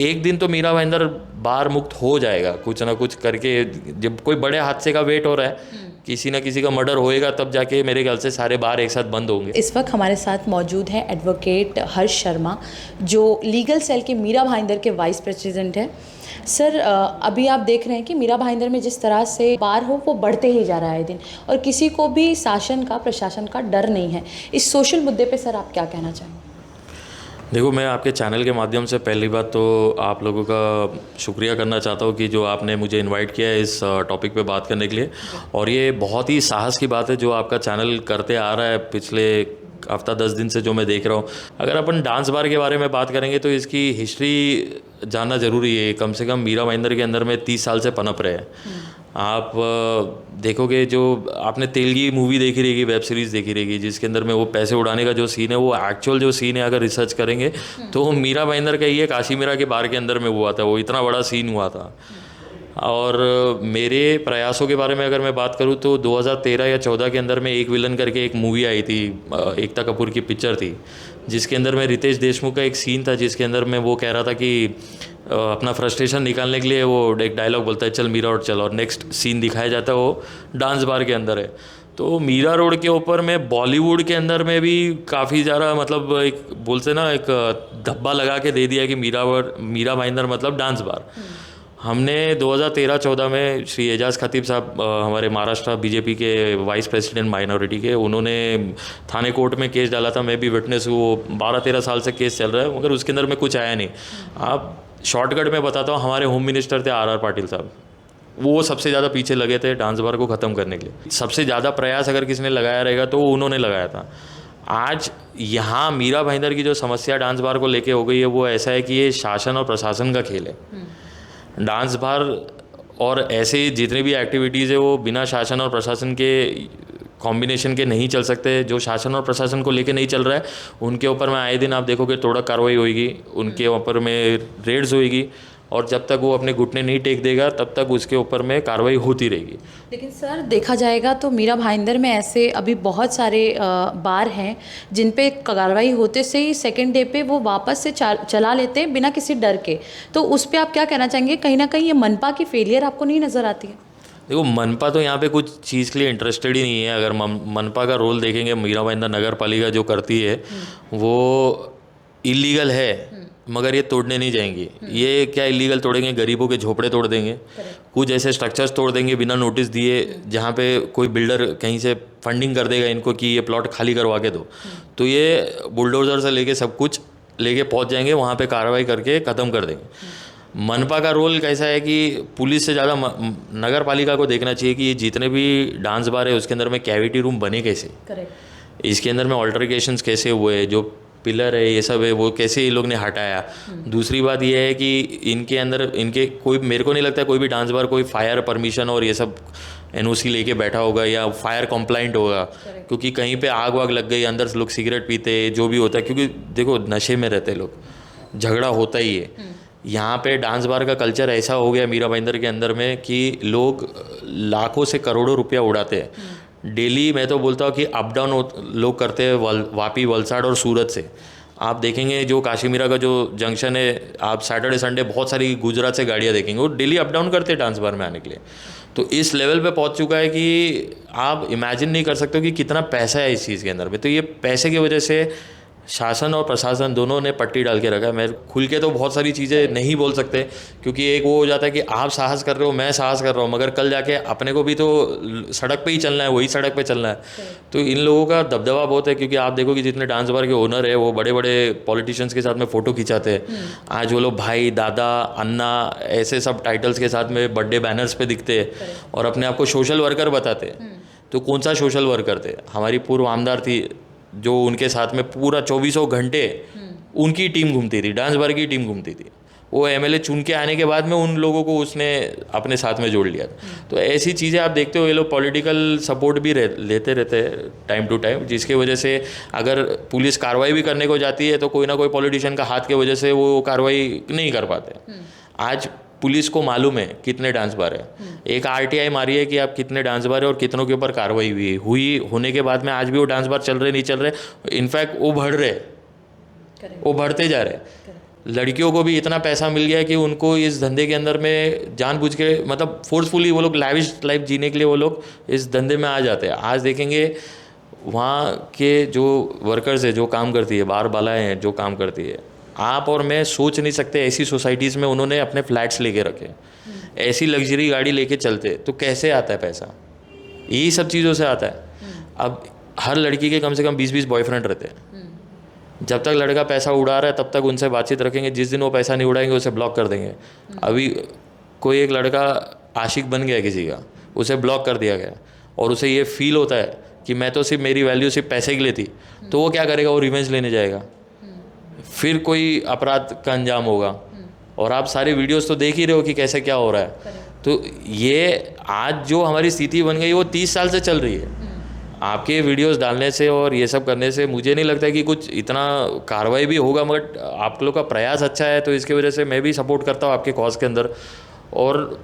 एक दिन तो मीरा भाईंदर बाहर मुक्त हो जाएगा कुछ ना कुछ करके। जब कोई बड़े हादसे का वेट हो रहा है, किसी ना किसी का मर्डर होएगा, तब जाके मेरे ख्याल से सारे बार एक साथ बंद होंगे। इस वक्त हमारे साथ मौजूद हैं एडवोकेट हर्ष शर्मा, जो लीगल सेल के मीरा भाईंदर के वाइस प्रेसिडेंट हैं। सर, अभी आप देख रहे हैं कि मीरा भाईंदर में जिस तरह से बार हो वो बढ़ते ही जा रहा है दिन, और किसी को भी शासन का, प्रशासन का डर नहीं है। इस सोशल मुद्दे पे सर आप क्या कहना चाहेंगे? देखो, मैं आपके चैनल के माध्यम से पहली बात तो आप लोगों का शुक्रिया करना चाहता हूँ कि जो आपने मुझे इनवाइट किया है इस टॉपिक पे बात करने के लिए। और ये बहुत ही साहस की बात है जो आपका चैनल करते आ रहा है पिछले हफ्ता 10 दिन से, जो मैं देख रहा हूँ। अगर अपन डांस बार के बारे में बात करेंगे तो इसकी हिस्ट्री जानना ज़रूरी है। कम से कम मीरा भाईंदर के अंदर में 30 साल से पनप रहे हैं। आप देखोगे, जो आपने तेलगी मूवी देखी रहेगी, वेब सीरीज़ देखी रहेगी, जिसके अंदर में वो पैसे उड़ाने का जो सीन है, वो एक्चुअल जो सीन है अगर रिसर्च करेंगे तो मीरा भाईंदर का ये काशी मीरा के बार के अंदर में हुआ था। वो इतना बड़ा सीन हुआ था। और मेरे प्रयासों के बारे में अगर मैं बात करूँ तो 2013 या 14 के अंदर में एक विलन करके एक मूवी आई थी, एकता कपूर की पिक्चर थी, जिसके अंदर में रितेश देशमुख का एक सीन था, जिसके अंदर में वो कह रहा था कि अपना फ्रस्ट्रेशन निकालने के लिए वो एक डायलॉग बोलता है, चल मीरा रोड चल, और नेक्स्ट सीन दिखाया जाता है वो डांस बार के अंदर है। तो मीरा रोड के ऊपर में बॉलीवुड के अंदर में भी काफ़ी ज़्यादा, मतलब एक बोलते ना, एक धब्बा लगा के दे दिया कि मीरा भाईंदर मतलब डांस बार। हमने 2013-14 में श्री एजाज खतीब साहब, हमारे महाराष्ट्र बीजेपी के वाइस प्रेसिडेंट माइनॉरिटी के, उन्होंने थाने कोर्ट में केस डाला था। मैं भी विटनेस हूँ। वो 12-13 साल से केस चल रहा है, मगर उसके अंदर में कुछ आया नहीं। आप शॉर्टकट में बताता हूँ, हमारे होम मिनिस्टर थे आर पाटिल साहब। वो सबसे ज़्यादा पीछे लगे थे डांस बार को ख़त्म करने के लिए। सबसे ज़्यादा प्रयास अगर किसने लगाया रहेगा तो उन्होंने लगाया था। आज यहाँ मीरा भाईंदर की जो समस्या डांस बार को लेके हो गई है, वो ऐसा है कि ये शासन और प्रशासन का खेल है। डांस बार और ऐसे जितने भी एक्टिविटीज़ है वो बिना शासन और प्रशासन के कॉम्बिनेशन के नहीं चल सकते। जो शासन और प्रशासन को लेके नहीं चल रहा है, उनके ऊपर में आए दिन आप देखोगे थोड़ा कार्रवाई होगी, उनके ऊपर में रेड्स होएगी, और जब तक वो अपने घुटने नहीं टेक देगा तब तक उसके ऊपर में कार्रवाई होती रहेगी। लेकिन सर, देखा जाएगा तो मीरा भाईंदर में ऐसे अभी बहुत सारे बार हैं जिन पे कार्रवाई होते से ही सेकेंड डे पे वो वापस से चला लेते हैं बिना किसी डर के। तो उस पर आप क्या कहना चाहेंगे? कहीं ना कहीं ये मनपा की फेलियर आपको नहीं नज़र आती है? देखो, मनपा तो यहाँ पे कुछ चीज़ के लिए इंटरेस्टेड ही नहीं है। अगर मनपा का रोल देखेंगे, मीरा भाईंदर नगर पालिका जो करती है वो इलीगल है, मगर ये तोड़ने नहीं जाएंगी। ये क्या इलीगल तोड़ेंगे? गरीबों के झोपड़े तोड़ देंगे, कुछ ऐसे स्ट्रक्चर्स तोड़ देंगे बिना नोटिस दिए, जहाँ पे कोई बिल्डर कहीं से फंडिंग कर देगा इनको कि ये प्लॉट खाली करवा के दो, तो ये बुलडोजर से लेके सब कुछ लेके पहुँच जाएंगे, वहाँ पे कार्रवाई करके ख़त्म कर देंगे। मनपा का रोल कैसा है कि पुलिस से ज़्यादा नगर पालिका को देखना चाहिए कि ये जितने भी डांस बार है उसके अंदर में कैविटी रूम बने कैसे, इसके अंदर में ऑल्टरकेशंस कैसे हुए, जो पिलर है ये सब है वो कैसे ये लोग ने हटाया। दूसरी बात ये है कि इनके अंदर इनके कोई, मेरे को नहीं लगता कोई भी डांस बार कोई फायर परमिशन और ये सब एनओसी लेके बैठा होगा या फायर कंप्लाइंट होगा, क्योंकि कहीं पे आग वाग लग गई, अंदर से लोग सिगरेट पीते, जो भी होता है, क्योंकि देखो नशे में रहते लोग, झगड़ा होता ही है। यहाँ पे डांस बार का कल्चर ऐसा हो गया मीरा भाईंदर के अंदर में कि लोग लाखों से करोड़ों रुपया उड़ाते हैं डेली। मैं तो बोलता हूँ कि अप डाउन लोग करते हैं वापी, वलसाड़ और सूरत से। आप देखेंगे जो काशी मीरा का जो जंक्शन है, आप सैटरडे संडे बहुत सारी गुजरात से गाड़ियाँ देखेंगे, वो डेली अप डाउन करते हैं डांस बार में आने के लिए। तो इस लेवल पे पहुँच चुका है कि आप इमेजिन नहीं कर सकते हो कि कितना पैसा है इस चीज़ के अंदर में। तो ये पैसे की वजह से शासन और प्रशासन दोनों ने पट्टी डाल के रखा है। मैं खुल के तो बहुत सारी चीज़ें नहीं बोल सकते, क्योंकि एक वो हो जाता है कि आप साहस कर रहे हो, मैं साहस कर रहा हूँ, मगर कल जाके अपने को भी तो सड़क पे ही चलना है, वही सड़क पे चलना है। तो इन लोगों का दबदबा बहुत है, क्योंकि आप देखो कि जितने डांस बार के ओनर है वो बड़े बड़े पॉलिटिशियंस के साथ में फ़ोटो खिंचाते हैं। आज वो लोग भाई, दादा, अन्ना ऐसे सब टाइटल्स के साथ में बर्थडे बैनर्स पे दिखते हैं और अपने आप को सोशल वर्कर बताते हैं। तो कौन सा सोशल वर्कर थे? हमारी पूर्व आमदार थी जो उनके साथ में पूरा 24 घंटे उनकी टीम घूमती थी, डांस बार की टीम घूमती थी। वो एमएलए चुन के आने के बाद में उन लोगों को उसने अपने साथ में जोड़ लिया था। तो ऐसी चीज़ें आप देखते हो, ये लोग पॉलिटिकल सपोर्ट भी लेते रहते हैं टाइम टू टाइम, जिसकी वजह से अगर पुलिस कार्रवाई भी करने को जाती है तो कोई ना कोई पॉलिटिशियन का हाथ की वजह से वो कार्रवाई नहीं कर पाते। आज पुलिस को मालूम है कितने डांस बार है, एक आरटीआई मारी है कि आप कितने डांस बार है और कितनों के ऊपर कार्रवाई हुई होने के बाद में आज भी वो डांस बार चल रहे नहीं चल रहे, इनफैक्ट वो बढ़ रहे, वो बढ़ते जा रहे। लड़कियों को भी इतना पैसा मिल गया कि उनको इस धंधे के अंदर में जानबूझ के मतलब फोर्सफुली वो लोग लैविश लाइफ जीने के लिए वो लोग इस धंधे में आ जाते हैं। आज देखेंगे वहाँ के जो वर्कर्स है, जो काम करती है, बाहर बालाएँ हैं जो काम करती है, आप और मैं सोच नहीं सकते ऐसी सोसाइटीज़ में उन्होंने अपने फ्लैट्स लेके रखे, ऐसी लग्जरी गाड़ी लेके चलते, तो कैसे आता है पैसा? यही सब चीज़ों से आता है। अब हर लड़की के कम से कम 20-20 बॉयफ्रेंड रहते हैं। जब तक लड़का पैसा उड़ा रहा है तब तक उनसे बातचीत रखेंगे, जिस दिन वो पैसा नहीं उड़ाएंगे उसे ब्लॉक कर देंगे। अभी कोई एक लड़का आशिक बन गया किसी का, उसे ब्लॉक कर दिया गया और उसे ये फील होता है कि मैं तो सिर्फ मेरी वैल्यू सिर्फ पैसे के लिए थी, तो वो क्या करेगा? वो रिवेंज लेने जाएगा, फिर कोई अपराध का अंजाम होगा। और आप सारे वीडियोस तो देख ही रहे हो कि कैसे क्या हो रहा है। तो ये आज जो हमारी स्थिति बन गई वो 30 साल से चल रही है। आपके वीडियोस डालने से और ये सब करने से मुझे नहीं लगता कि कुछ इतना कार्रवाई भी होगा, मगर आप लोग का प्रयास अच्छा है तो इसकी वजह से मैं भी सपोर्ट करता हूँ आपके कॉज के अंदर। और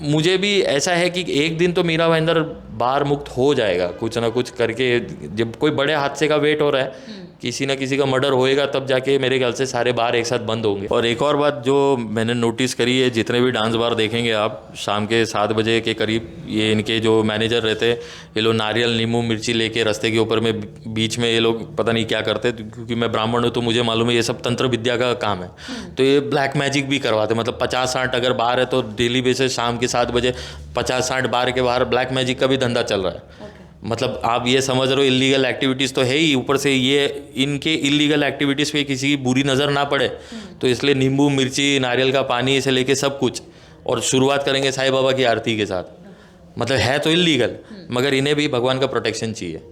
मुझे भी ऐसा है कि एक दिन तो मीरा भाईंदर बाहर मुक्त हो जाएगा, कुछ ना कुछ करके। जब कोई बड़े हादसे का वेट हो रहा है, किसी ना किसी का मर्डर होएगा, तब जाके मेरे ख्याल से सारे बार एक साथ बंद होंगे। और एक और बात जो मैंने नोटिस करी है, जितने भी डांस बार देखेंगे आप शाम के 7 बजे के करीब, ये इनके जो मैनेजर रहते हैं, ये लोग नारियल नींबू मिर्ची लेके रास्ते के ऊपर में बीच में ये लोग पता नहीं क्या करते, क्योंकि मैं ब्राह्मण हूँ तो मुझे मालूम है ये सब तंत्र विद्या का काम है। तो ये ब्लैक मैजिक भी करवाते, मतलब 50-60 अगर बार है तो डेली बेसिस शाम के 7 बजे 50-60 बार के बाहर ब्लैक मैजिक का भी धंधा चल रहा है। मतलब आप ये समझ रहे हो इलीगल एक्टिविटीज़ तो है ही, ऊपर से ये इनके इलीगल एक्टिविटीज़ पे किसी की बुरी नज़र ना पड़े, तो इसलिए नींबू मिर्ची नारियल का पानी से लेके सब कुछ। और शुरुआत करेंगे साईं बाबा की आरती के साथ। मतलब है तो इलीगल, मगर इन्हें भी भगवान का प्रोटेक्शन चाहिए।